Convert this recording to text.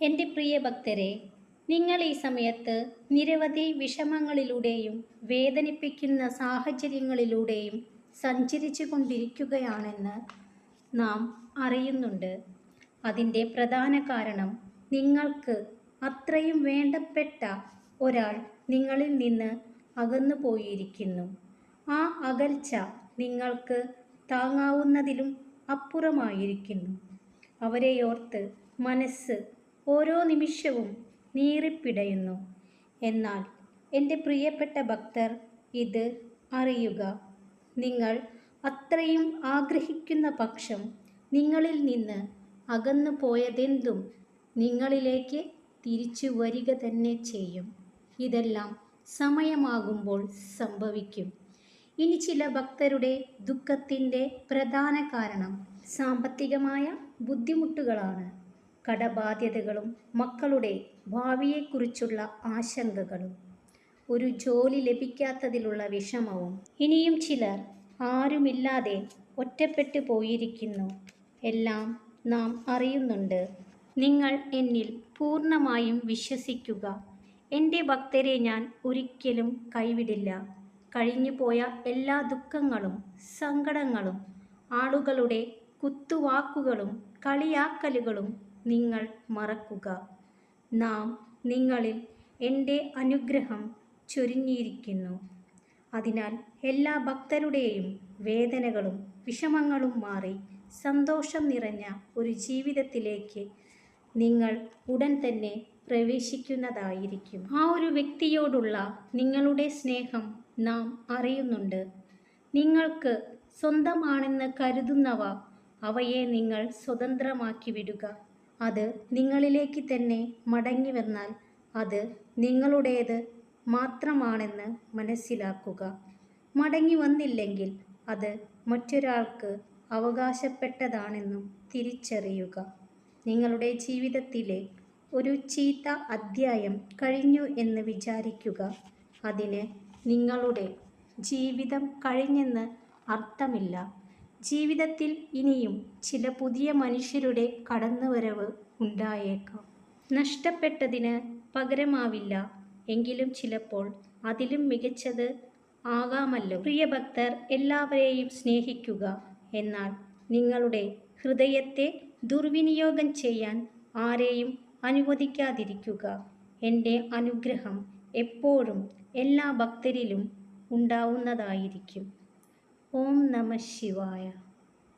എൻ്റെ പ്രിയ ഭക്തരെ, നിങ്ങൾ ഈ സമയത്ത് നിരവധി വിഷമങ്ങളിലൂടെയും വേദനിപ്പിക്കുന്ന സാഹചര്യങ്ങളിലൂടെയും സഞ്ചരിച്ചു കൊണ്ടിരിക്കുകയാണെന്ന് നാം അറിയുന്നുണ്ട്. അതിൻ്റെ പ്രധാന കാരണം നിങ്ങൾക്ക് അത്രയും വേണ്ടപ്പെട്ട ഒരാൾ നിങ്ങളിൽ നിന്ന് അകന്നു പോയിരിക്കുന്നു. ആ അകൽച്ച നിങ്ങൾക്ക് താങ്ങാവുന്നതിലും അപ്പുറമായിരിക്കുന്നു. അവരെയോർത്ത് മനസ്സ് ഓരോ നിമിഷവും നീറിപ്പിടയുന്നു. എന്നാൽ എൻ്റെ പ്രിയപ്പെട്ട ഭക്തർ, ഇത് അറിയുക, നിങ്ങൾ അത്രയും ആഗ്രഹിക്കുന്ന പക്ഷം നിങ്ങളിൽ നിന്ന് അകന്നു പോയതെന്തും നിങ്ങളിലേക്ക് തിരിച്ചു വരിക തന്നെ ചെയ്യും. ഇതെല്ലാം സമയമാകുമ്പോൾ സംഭവിക്കും. ഇനി ചില ഭക്തരുടെ ദുഃഖത്തിൻ്റെ പ്രധാന കാരണം സാമ്പത്തികമായ ബുദ്ധിമുട്ടുകളാണ്. കടബാധ്യതകളും മക്കളുടെ ഭാവിയെക്കുറിച്ചുള്ള ആശങ്കകളും ഒരു ജോലി ലഭിക്കാത്തതിലുള്ള വിഷമവും. ഇനിയും ചിലർ ആരുമില്ലാതെ ഒറ്റപ്പെട്ടു പോയിരിക്കുന്നു. എല്ലാം നാം അറിയുന്നുണ്ട്. നിങ്ങൾ എന്നിൽ പൂർണ്ണമായും വിശ്വസിക്കുക. എൻ്റെ ഭക്തരെ ഞാൻ ഒരിക്കലും കൈവിടില്ല. കഴിഞ്ഞുപോയ എല്ലാ ദുഃഖങ്ങളും സങ്കടങ്ങളും ആളുകളുടെ കുത്തുവാക്കുകളും കളിയാക്കലുകളും നിങ്ങൾ മറക്കുക. നാം നിങ്ങളിൽ എൻ്റെ അനുഗ്രഹം ചൊരിഞ്ഞിരിക്കുന്നു. അതിനാൽ എല്ലാ ഭക്തരുടെയും വേദനകളും വിഷമങ്ങളും മാറി സന്തോഷം നിറഞ്ഞ ഒരു ജീവിതത്തിലേക്ക് നിങ്ങൾ ഉടൻ തന്നെ പ്രവേശിക്കുന്നതായിരിക്കും. ആ ഒരു വ്യക്തിയോടുള്ള നിങ്ങളുടെ സ്നേഹം നാം അറിയുന്നുണ്ട്. നിങ്ങൾക്ക് സ്വന്തമാണെന്ന് കരുതുന്നവ, അവയെ നിങ്ങൾ സ്വതന്ത്രമാക്കി വിടുക. അത് നിങ്ങളിലേക്ക് തന്നെ മടങ്ങി വന്നാൽ അത് നിങ്ങളുടേത് മാത്രമാണെന്ന് മനസ്സിലാക്കുക. മടങ്ങി വന്നില്ലെങ്കിൽ അത് മറ്റൊരാൾക്ക് അവകാശപ്പെട്ടതാണെന്നും തിരിച്ചറിയുക. നിങ്ങളുടെ ജീവിതത്തിലെ ഒരു ചീത്ത അധ്യായം കഴിഞ്ഞു എന്ന് വിചാരിക്കുക. അതിന് നിങ്ങളുടെ ജീവിതം കഴിഞ്ഞെന്ന് അർത്ഥമില്ല. ജീവിതത്തിൽ ഇനിയും ചില പുതിയ മനുഷ്യരുടെ കടന്നുവരവ് ഉണ്ടായേക്കാം. നഷ്ടപ്പെട്ടതിന് പകരമാവില്ല, എങ്കിലും ചിലപ്പോൾ അതിലും മികച്ചത് ആകാമല്ലോ. പ്രിയഭക്തർ, എല്ലാവരെയും സ്നേഹിക്കുക. എന്നാൽ നിങ്ങളുടെ ഹൃദയത്തെ ദുർവിനിയോഗം ചെയ്യാൻ ആരെയും അനുവദിക്കാതിരിക്കുക. എൻ്റെ അനുഗ്രഹം എപ്പോഴും എല്ലാ ഭക്തരിലും ഉണ്ടാവുന്നതായിരിക്കും. ഓം നമഃ ശിവായ.